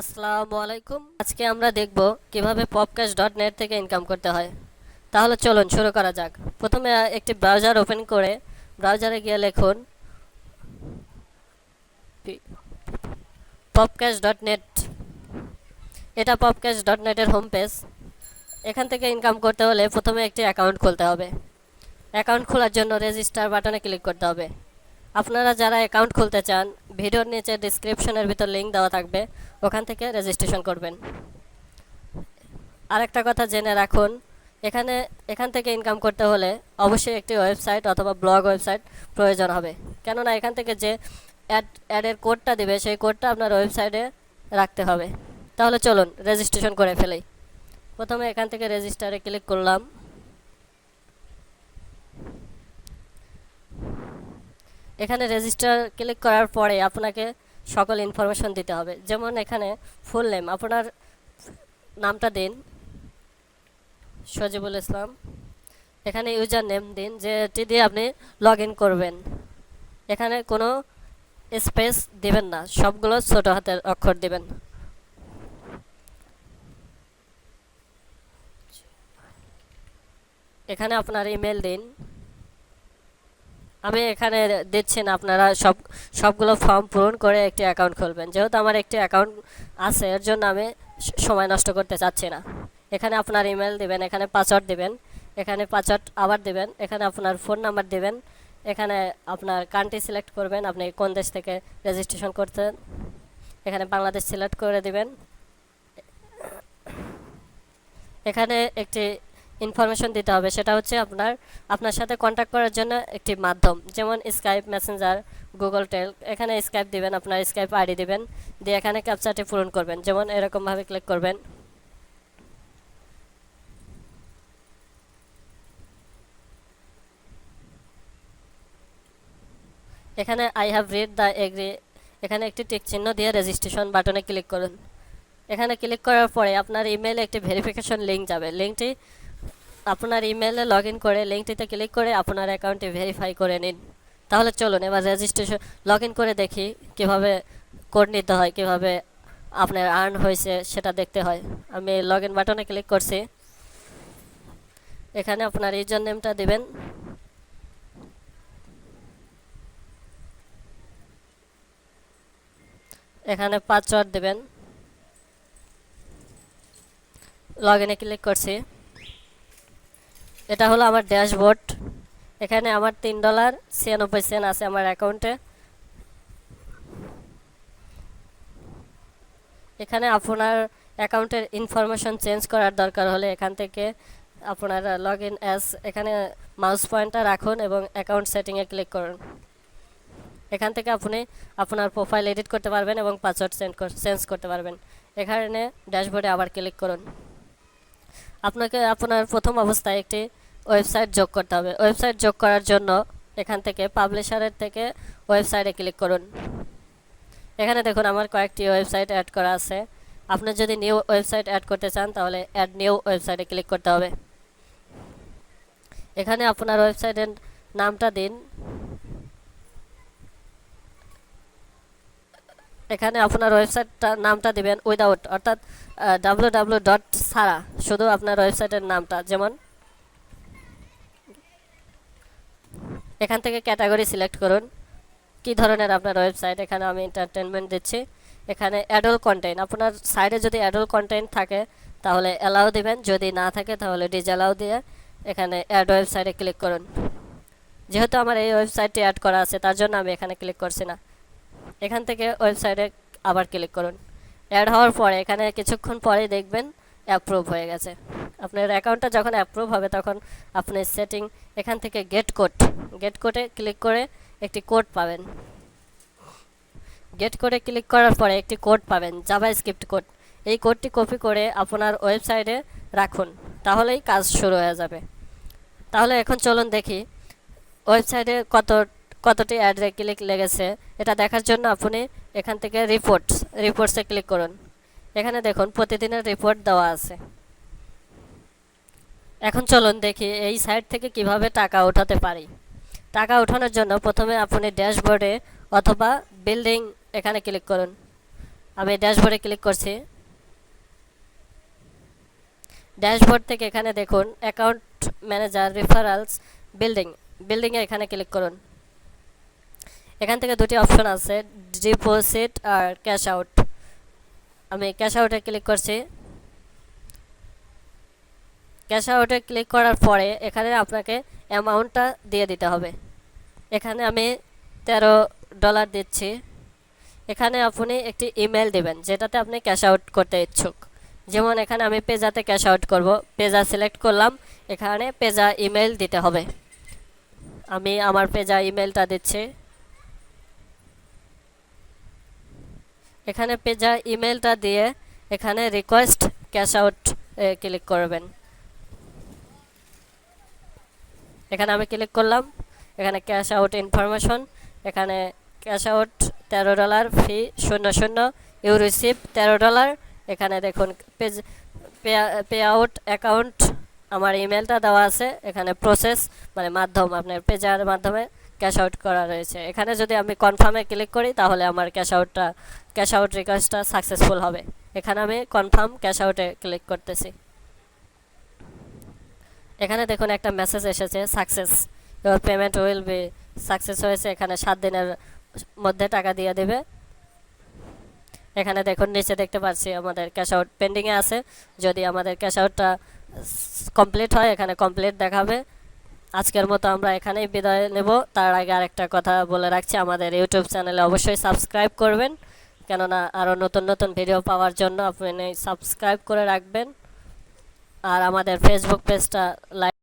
আসসালামু আলাইকুম। আজকে আমরা দেখব কিভাবে popcash.net থেকে ইনকাম করতে হয়। তাহলে চলুন শুরু করা যাক। প্রথমে একটি ব্রাউজার ওপেন করে ব্রাউজারে গিয়ে লিখুন popcash.net। এটা popcash.net এর হোম পেজ। এখান থেকে ইনকাম করতে হলে প্রথমে একটি অ্যাকাউন্ট খুলতে হবে। অ্যাকাউন্ট খোলার জন্য রেজিস্টার বাটনে ক্লিক করতে হবে। আপনারা যারা অ্যাকাউন্ট খুলতে চান, ভিডিওর নিচে ডেসক্রিপশনের ভিতর লিংক দেওয়া থাকবে, ওখান থেকে রেজিস্ট্রেশন করবেন। আরেকটা কথা জেনে রাখুন, এখান থেকে ইনকাম করতে হলে অবশ্যই একটি ওয়েবসাইট অথবা ব্লগ ওয়েবসাইট প্রয়োজন হবে, কেননা এখান থেকে যে অ্যাডের কোডটা দিবে সেই কোডটা আপনার ওয়েবসাইটে রাখতে হবে। তাহলে চলুন রেজিস্ট্রেশন করে ফেলি। প্রথমে এখান থেকে রেজিস্টারে ক্লিক করলাম। এখানে রেজিস্টার ক্লিক করার পরে আপনাকে সকল ইনফরমেশন দিতে হবে, যেমন এখানে ফুল নেম, আপনার নামটা দিন সজিবুল ইসলাম। এখানে ইউজার নেম দিন, যেটি দিয়ে আপনি লগ ইন করবেন। এখানে কোনো স্পেস দিবেন না, সবগুলো ছোট হাতের অক্ষর দিবেন। এখানে আপনার ইমেল দিন। আমি এখানে দিচ্ছি না, আপনারা সবগুলো ফর্ম পূরণ করে একটি অ্যাকাউন্ট খুলবেন। যেহেতু আমার একটি অ্যাকাউন্ট আছে, এর জন্য আমি সময় নষ্ট করতে চাচ্ছি না। এখানে আপনার ইমেল দিবেন, এখানে পাসওয়ার্ড দিবেন, এখানে পাসওয়ার্ড আবার দিবেন, এখানে আপনার ফোন নাম্বার দিবেন, এখানে আপনার কান্ট্রি সিলেক্ট করবেন, আপনি কোন দেশ থেকে রেজিস্ট্রেশন করতেন, এখানে বাংলাদেশ সিলেক্ট করে দিবেন। এখানে একটি ইনফরমেশন দিতে হবে, সেটা হচ্ছে আপনার সাথে কন্ট্যাক্ট করার জন্য একটি মাধ্যম, যেমন স্কাইপ, মেসেঞ্জার, গুগল টেল। এখানে স্কাইপ দিবেন, আপনার স্কাইপ আইডি দিবেন, দিয়ে এখানে ক্যাপচাটি পূরণ করবেন, যেমন এরকমভাবে ক্লিক করবেন। এখানে I have read the agree, এখানে একটি টিক চিহ্ন দিয়ে রেজিস্ট্রেশন বাটনে ক্লিক করুন। এখানে ক্লিক করার পরে আপনার ইমেলে একটি ভেরিফিকেশন লিঙ্ক যাবে। লিঙ্কটি আপনার ইমেলে লগ ইন করে লিঙ্কটিতে ক্লিক করে আপনার অ্যাকাউন্টটি ভেরিফাই করে নিন। তাহলে চলুন এবার রেজিস্ট্রেশন লগ ইন করে দেখি কিভাবে কোড নিতে হয়, কিভাবে আপনার আর্ন হয়েছে সেটা দেখতে হয়। আমি লগ ইন বাটনে ক্লিক করছি। এখানে আপনার ইউজার নেমটা দিবেন, এখানে পাসওয়ার্ড দেবেন। লগ ইনে ক্লিক করছি। এটা হলো আমার ড্যাশবোর্ড। এখানে আমার $3.96 আছে আমার অ্যাকাউন্টে। এখানে আপনার অ্যাকাউন্টের ইনফরমেশন চেঞ্জ করার দরকার হলে এখান থেকে আপনার লগ ইন অ্যাজ, এখানে মাউস পয়েন্টটা রাখুন এবং অ্যাকাউন্ট সেটিংয়ে ক্লিক করুন। এখান থেকে আপনি আপনার প্রোফাইল এডিট করতে পারবেন এবং পাসওয়ার্ড চেঞ্জ করতে পারবেন। এখানে ড্যাশবোর্ডে আবার ক্লিক করুন। আপনাকে আপনার প্রথম অবস্থায় একটি ওয়েবসাইট যোগ করতে হবে। ওয়েবসাইট যোগ করার জন্য এখান থেকে পাবলিশারের থেকে ওয়েবসাইটে ক্লিক করুন। এখানে দেখুন আমার কয়েকটি ওয়েবসাইট অ্যাড করা আছে। আপনি যদি নিউ ওয়েবসাইট অ্যাড করতে চান তাহলে অ্যাড নিউ ওয়েবসাইটে ক্লিক করতে হবে। এখানে আপনার ওয়েবসাইটের নামটা দিন। এখানে আপনার ওয়েবসাইটটার নামটা দিবেন উইদাউট, অর্থাৎ www. ছাড়া, শুধু আপনার ওয়েবসাইটের নামটা। যেমন এখান থেকে ক্যাটাগরি সিলেক্ট করুন, কী ধরনের আপনার ওয়েবসাইট। এখানে আমি এন্টারটেনমেন্ট দিচ্ছি। এখানে অ্যাডাল্ট কন্টেন্ট, আপনার সাইডে যদি অ্যাডাল্ট কন্টেন্ট থাকে তাহলে অ্যালাউ দিবেন, যদি না থাকে তাহলে ডিসঅ্যালাউ দিয়ে এখানে অ্যাড ওয়েবসাইটে ক্লিক করুন। যেহেতু আমার এই ওয়েবসাইটটি অ্যাড করা আছে তার জন্য আমি এখানে ক্লিক করছি না। এখান থেকে ওয়েবসাইটে আবার ক্লিক করুন। অ্যাড হওয়ার পরে এখানে কিছুক্ষণ পরেই দেখবেন অ্যাপ্রুভ হয়ে গেছে। আপনার অ্যাকাউন্টটা যখন অ্যাপ্রুভ হবে তখন আপনি সেটিং, এখান থেকে গেট কোডে ক্লিক করে একটি কোড পাবেন। গেট কোডে ক্লিক করার পরে একটি কোড পাবেন, জাভাস্ক্রিপ্ট কোড। এই কোডটি কপি করে আপনার ওয়েবসাইটে রাখুন, তাহলেই কাজ শুরু হয়ে যাবে। তাহলে এখন চলুন দেখি ওয়েবসাইটে কতটি অ্যাড ক্লিক লেগেছে। এটা দেখার জন্য আপনি এখান থেকে রিপোর্টসে ক্লিক করুন। এখানে দেখুন প্রতিদিনের রিপোর্ট দেওয়া আছে। এখন চলুন দেখি এই সাইট থেকে কিভাবে টাকা উঠাতে পারি। টাকা উঠানোর জন্য প্রথমে আপনি ড্যাশবোর্ডে অথবা বিল্ডিং এখানে ক্লিক করুন। আমি ড্যাশবোর্ডে ক্লিক করছি। ড্যাশবোর্ড থেকে এখানে দেখুন অ্যাকাউন্ট ম্যানেজার, রেফারেলস, বিল্ডিংয়ে এখানে ক্লিক করুন। এখান থেকে দুটি অপশন আছে, ডিপোজিট আর ক্যাশ আউট। আমি ক্যাশ আউটে ক্লিক করছি। ক্যাশ আউটে ক্লিক করার পরে এখানে আপনাকে অ্যামাউন্টটা দিয়ে দিতে হবে। এখানে আমি $13 দিচ্ছি। এখানে আপনি একটি ইমেল দেবেন যেটাতে আপনি ক্যাশ আউট করতে ইচ্ছুক। যেমন এখানে আমি পেজাতে ক্যাশ আউট করব, পেজা সিলেক্ট করলাম, এখানে পেজা ইমেল দিতে হবে। আমি আমার পেজা ইমেলটা দিচ্ছি। এখানে পেজা ইমেলটা দিয়ে এখানে রিকোয়েস্ট ক্যাশ আউট ক্লিক করবেন। এখানে আমি ক্লিক করলাম। এখানে ক্যাশ আউট ইনফরমেশন, এখানে cash out $13, fee 00, you receive $13। এখানে দেখুন পে আউট অ্যাকাউন্ট, আমার ইমেলটা দেওয়া আছে। এখানে প্রসেস মানে মাধ্যম, আপনার পেজার মাধ্যমে ক্যাশ আউট করা রয়েছে। এখানে যদি আমি কনফার্মে ক্লিক করি তাহলে আমার ক্যাশ আউট রিকোয়েস্টটা সাকসেসফুল হবে। এখানে আমি কনফার্ম ক্যাশ আউটে ক্লিক করতেছি। এখানে দেখুন একটা মেসেজ এসেছে, success, your payment will be success হয়েছে। এখানে 7 দিনের মধ্যে টাকা দিয়ে দেবে। এখানে দেখুন নিচে দেখতে পাচ্ছি আমাদের ক্যাশ আউট পেন্ডিংয়ে আছে। যদি আমাদের ক্যাশ আউটটা কমপ্লিট হয় এখানে কমপ্লিট দেখাবে। আজকের মতো আমরা এখানেই বিদায় নেব। তার আগে আরেকটা কথা বলে রাখছি, আমাদের ইউটিউব চ্যানেলে অবশ্যই সাবস্ক্রাইব করবেন, কেননা আরও নতুন নতুন ভিডিও পাওয়ার জন্য আপনি সাবস্ক্রাইব করে রাখবেন। আর আমাদের ফেসবুক পেজটা লাইক